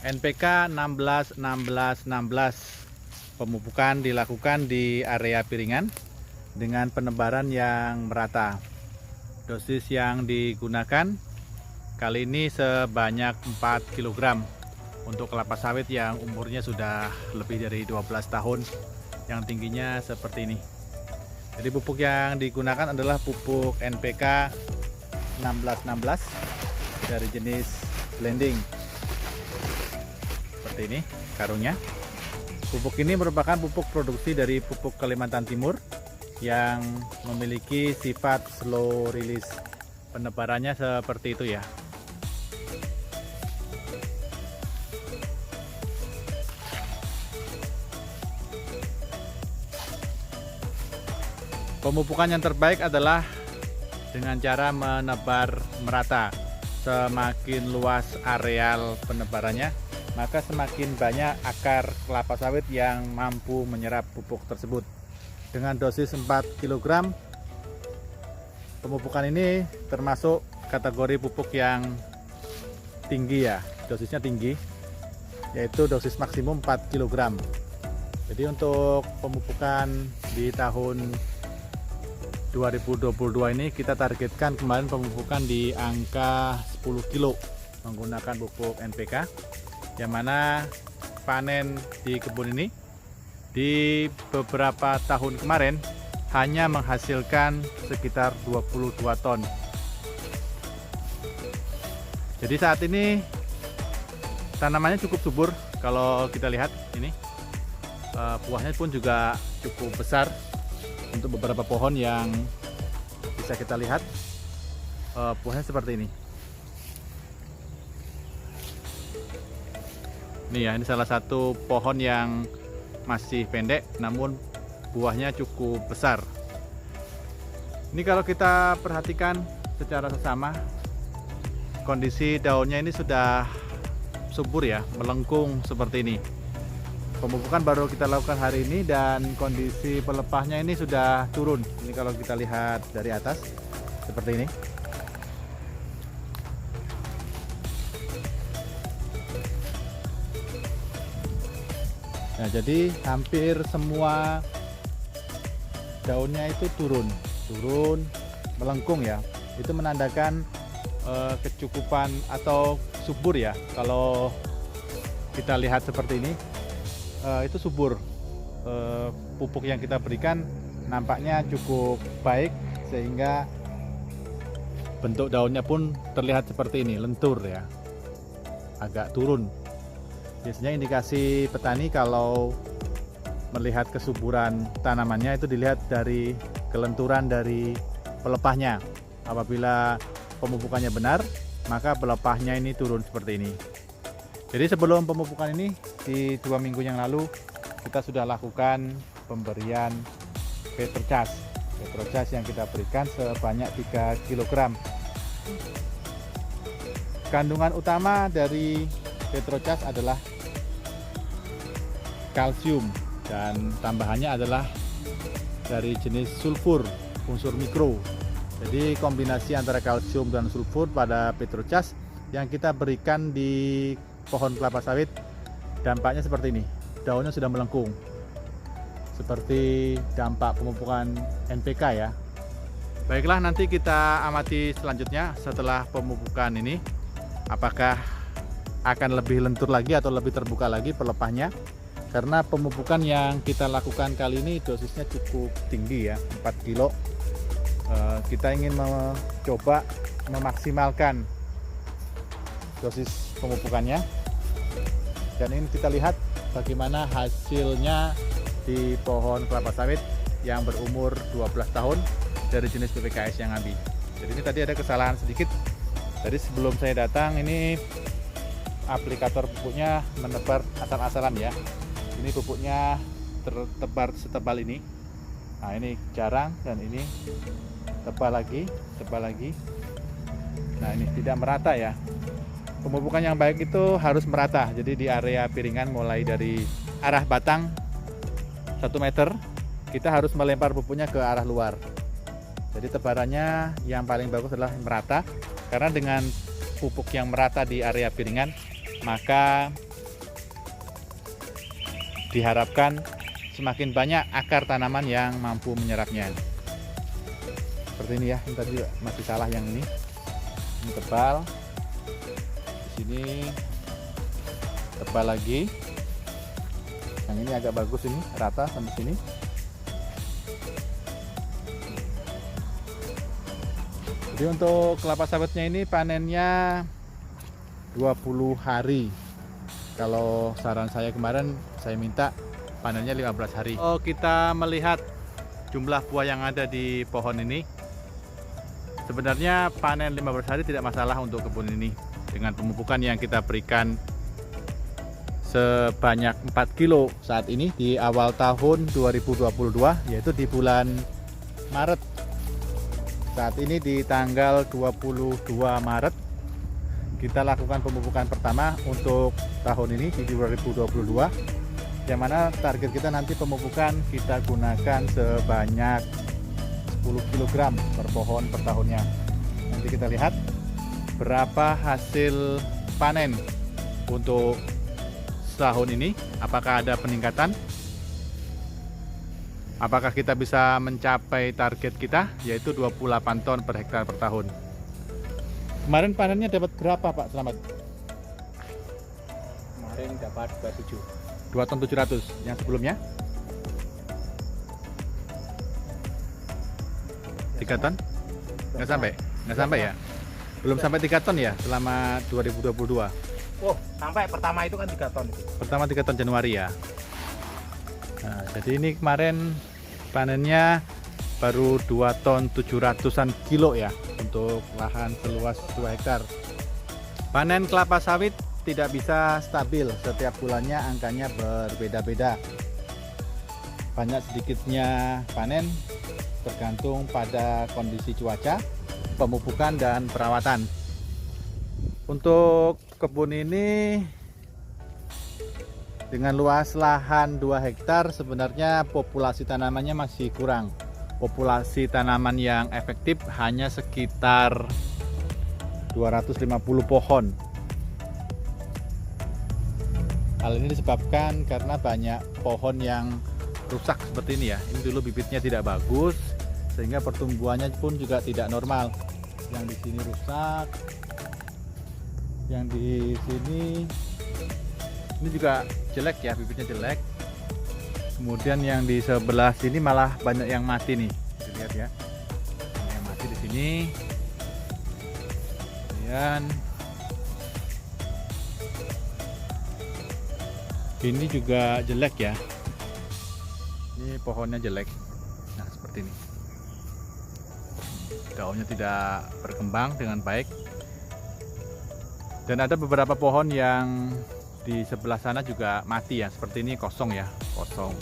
NPK 16-16-16. Pemupukan dilakukan di area piringan dengan penebaran yang merata. Dosis yang digunakan kali ini sebanyak 4 kg untuk kelapa sawit yang umurnya sudah lebih dari 12 tahun, yang tingginya seperti ini. Jadi pupuk yang digunakan adalah pupuk NPK 16-16 dari jenis blending. Seperti ini karungnya. Pupuk ini merupakan pupuk produksi dari pupuk Kalimantan Timur yang memiliki sifat slow release. Penebarannya seperti itu ya. Pemupukan yang terbaik adalah dengan cara menebar merata. Semakin luas areal penebarannya, maka semakin banyak akar kelapa sawit yang mampu menyerap pupuk tersebut. Dengan dosis 4 kg, pemupukan ini termasuk kategori pupuk yang tinggi ya, dosisnya tinggi, yaitu dosis maksimum 4 kg. Jadi untuk pemupukan di tahun 2022 ini kita targetkan kemarin pemupukan di angka 10 kilo menggunakan pupuk NPK, yang mana panen di kebun ini di beberapa tahun kemarin hanya menghasilkan sekitar 22 ton. Jadi saat ini tanamannya cukup subur. Kalau kita lihat ini buahnya pun juga cukup besar untuk beberapa pohon yang bisa kita lihat buahnya seperti ini. Nih ya, ini salah satu pohon yang masih pendek namun buahnya cukup besar. Ini kalau kita perhatikan secara seksama, kondisi daunnya ini sudah subur ya, melengkung seperti ini. Pemupukan baru kita lakukan hari ini dan kondisi pelepahnya ini sudah turun. Ini kalau kita lihat dari atas seperti ini. Nah, jadi hampir semua daunnya itu turun melengkung ya. Itu menandakan kecukupan atau subur ya. Kalau kita lihat seperti ini, itu subur. Pupuk yang kita berikan nampaknya cukup baik sehingga bentuk daunnya pun terlihat seperti ini, lentur ya, agak turun. Biasanya indikasi petani kalau melihat kesuburan tanamannya itu dilihat dari kelenturan dari pelepahnya. Apabila pemupukannya benar, maka pelepahnya ini turun seperti ini. Jadi sebelum pemupukan ini, di 2 minggu yang lalu kita sudah lakukan pemberian Petrocas. Petrocas yang kita berikan sebanyak 3 kg. Kandungan utama dari Petrocas adalah kalsium dan tambahannya adalah dari jenis sulfur, unsur mikro. Jadi kombinasi antara kalsium dan sulfur pada Petrocas yang kita berikan di pohon kelapa sawit, dampaknya seperti ini. Daunnya sudah melengkung. Seperti dampak pemupukan NPK ya. Baiklah, nanti kita amati selanjutnya setelah pemupukan ini, apakah akan lebih lentur lagi atau lebih terbuka lagi pelepahnya. Karena pemupukan yang kita lakukan kali ini dosisnya cukup tinggi ya, 4 kilo. Kita ingin mencoba memaksimalkan dosis pemupukannya. Dan ini kita lihat bagaimana hasilnya di pohon kelapa sawit yang berumur 12 tahun dari jenis PPKS yang Ambi. Jadi ini tadi ada kesalahan sedikit. Jadi sebelum saya datang ini aplikator pupuknya menebar asal-asalan ya. Ini pupuknya tertebar setebal ini. Nah, ini jarang dan ini tebal lagi. Nah, ini tidak merata ya. Pemupukan yang baik itu harus merata. Jadi di area piringan mulai dari arah batang 1 meter, kita harus melempar pupuknya ke arah luar. Jadi tebarannya yang paling bagus adalah merata. Karena dengan pupuk yang merata di area piringan, maka diharapkan semakin banyak akar tanaman yang mampu menyerapnya. Seperti ini ya, ini tadi masih salah yang ini tebal, di sini tebal lagi, yang ini agak bagus, ini rata sampai sini. Jadi untuk kelapa sawitnya ini panennya 20 hari. Kalau saran saya kemarin, saya minta panennya 15 hari. Oh, kita melihat jumlah buah yang ada di pohon ini. Sebenarnya panen 15 hari tidak masalah untuk kebun ini. Dengan pemupukan yang kita berikan sebanyak 4 kilo saat ini di awal tahun 2022, yaitu di bulan Maret. Saat ini di tanggal 22 Maret kita lakukan pemupukan pertama untuk tahun ini di 2022, yang mana target kita nanti pemupukan kita gunakan sebanyak 10 kg per pohon per tahunnya. Nanti kita lihat berapa hasil panen untuk setahun ini, apakah ada peningkatan, apakah kita bisa mencapai target kita yaitu 28 ton per hektar per tahun. Kemarin panennya dapat berapa Pak Slamet? Kemarin dapat 27. 2 ton 700. Yang sebelumnya? 3 ton? Nggak sampai? Nggak sampai ya? Belum sampai 3 ton ya selama 2022? Oh, sampai pertama itu kan 3 ton. Pertama 3 ton Januari ya. Nah, jadi ini kemarin panennya baru 2 ton 700-an kilo ya untuk lahan seluas 2 hektar. Panen kelapa sawit tidak bisa stabil, setiap bulannya angkanya berbeda-beda. Banyak sedikitnya panen tergantung pada kondisi cuaca, pemupukan dan perawatan. Untuk kebun ini dengan luas lahan 2 hektar sebenarnya populasi tanamannya masih kurang. Populasi tanaman yang efektif hanya sekitar 250 pohon. Hal ini disebabkan karena banyak pohon yang rusak seperti ini ya. Ini dulu bibitnya tidak bagus sehingga pertumbuhannya pun juga tidak normal. Yang di sini rusak, yang di sini ini juga jelek ya, bibitnya jelek. Kemudian yang di sebelah sini malah banyak yang mati nih, lihat ya, yang mati di sini. Kemudian ini juga jelek ya, ini pohonnya jelek. Nah seperti ini, daunnya tidak berkembang dengan baik. Dan ada beberapa pohon yang di sebelah sana juga mati ya, seperti ini kosong ya, kosong.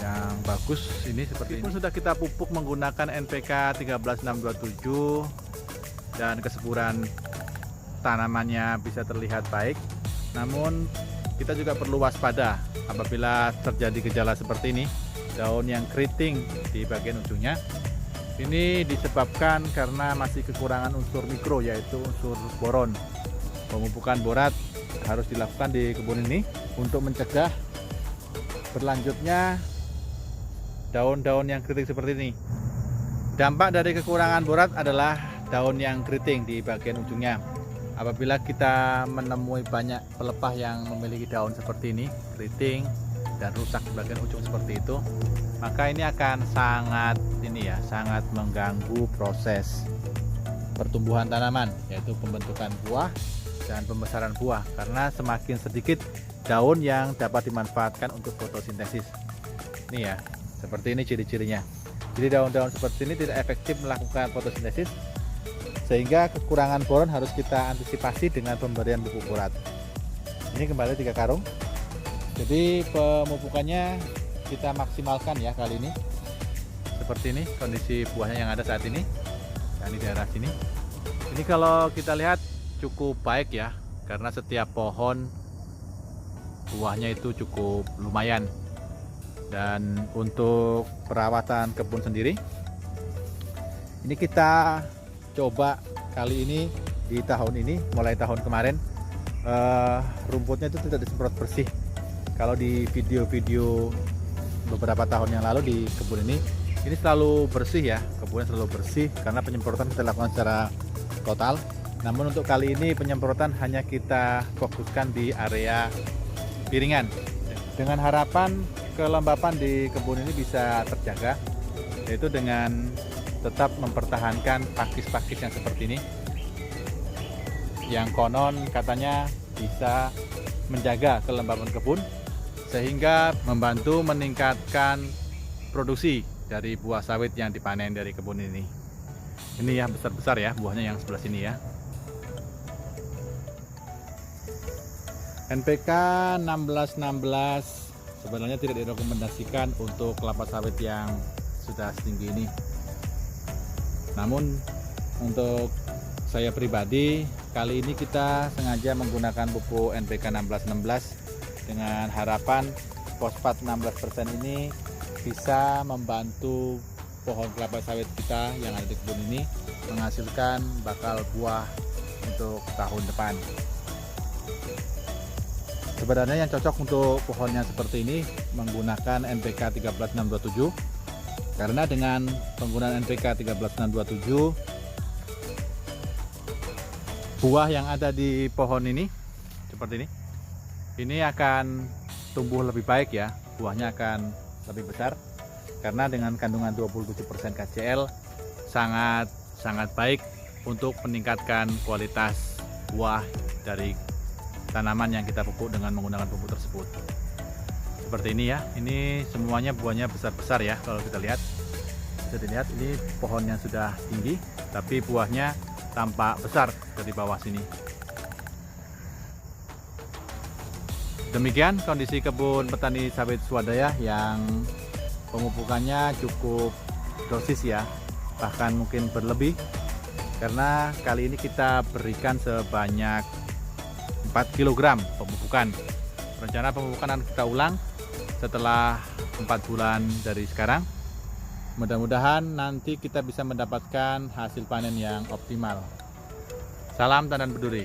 Yang bagus ini seperti ini. Sudah kita pupuk menggunakan NPK 13627 dan kesuburan tanamannya bisa terlihat baik. Namun kita juga perlu waspada apabila terjadi gejala seperti ini, daun yang keriting di bagian ujungnya. Ini disebabkan karena masih kekurangan unsur mikro, yaitu unsur boron. Pemupukan borat harus dilakukan di kebun ini untuk mencegah berlanjutnya daun-daun yang keriting seperti ini. Dampak dari kekurangan borat adalah daun yang keriting di bagian ujungnya. Apabila kita menemui banyak pelepah yang memiliki daun seperti ini, keriting dan rusak di bagian ujung seperti itu, maka ini akan sangat mengganggu proses pertumbuhan tanaman, yaitu pembentukan buah dan pembesaran buah, karena semakin sedikit daun yang dapat dimanfaatkan untuk fotosintesis. Ini ya, seperti ini ciri-cirinya. Jadi daun-daun seperti ini tidak efektif melakukan fotosintesis, sehingga kekurangan boron harus kita antisipasi dengan pemberian pupuk borat. Ini kembali 3 karung. Jadi pemupukannya kita maksimalkan ya kali ini. Seperti ini kondisi buahnya yang ada saat ini. Nah, di daerah sini. Ini kalau kita lihat cukup baik ya, karena setiap pohon buahnya itu cukup lumayan. Dan untuk perawatan kebun sendiri, ini kita coba kali ini di tahun ini, mulai tahun kemarin rumputnya itu tidak disemprot bersih. Kalau di video-video beberapa tahun yang lalu di kebun ini selalu bersih ya, kebunnya selalu bersih karena penyemprotan kita lakukan secara total. Namun untuk kali ini penyemprotan hanya kita fokuskan di area piringan, dengan harapan kelembapan di kebun ini bisa terjaga, yaitu dengan tetap mempertahankan pakis-pakis yang seperti ini, yang konon katanya bisa menjaga kelembapan kebun sehingga membantu meningkatkan produksi dari buah sawit yang dipanen dari kebun ini. Ini ya besar-besar ya buahnya yang sebelah sini ya. NPK 1616 sebenarnya tidak direkomendasikan untuk kelapa sawit yang sudah setinggi ini. Namun untuk saya pribadi, kali ini kita sengaja menggunakan pupuk NPK 1616 dengan harapan fosfat 16% ini bisa membantu pohon kelapa sawit kita yang ada di kebun ini menghasilkan bakal buah untuk tahun depan. Sebenarnya yang cocok untuk pohon yang seperti ini menggunakan NPK 13627, karena dengan penggunaan NPK 13627 buah yang ada di pohon ini seperti ini akan tumbuh lebih baik ya, buahnya akan lebih besar karena dengan kandungan 27% KCl sangat baik untuk meningkatkan kualitas buah dari tanaman yang kita pupuk dengan menggunakan pupuk tersebut. Seperti ini ya, ini semuanya buahnya besar-besar ya. Kalau kita lihat, bisa dilihat ini pohon yang sudah tinggi tapi buahnya tampak besar dari bawah sini. Demikian kondisi kebun petani sawit swadaya yang pemupukannya cukup dosis ya, bahkan mungkin berlebih, karena kali ini kita berikan sebanyak 4 kg pemupukan. Rencana pemupukan akan kita ulang setelah 4 bulan dari sekarang. Mudah-mudahan nanti kita bisa mendapatkan hasil panen yang optimal. Salam tandan berduri.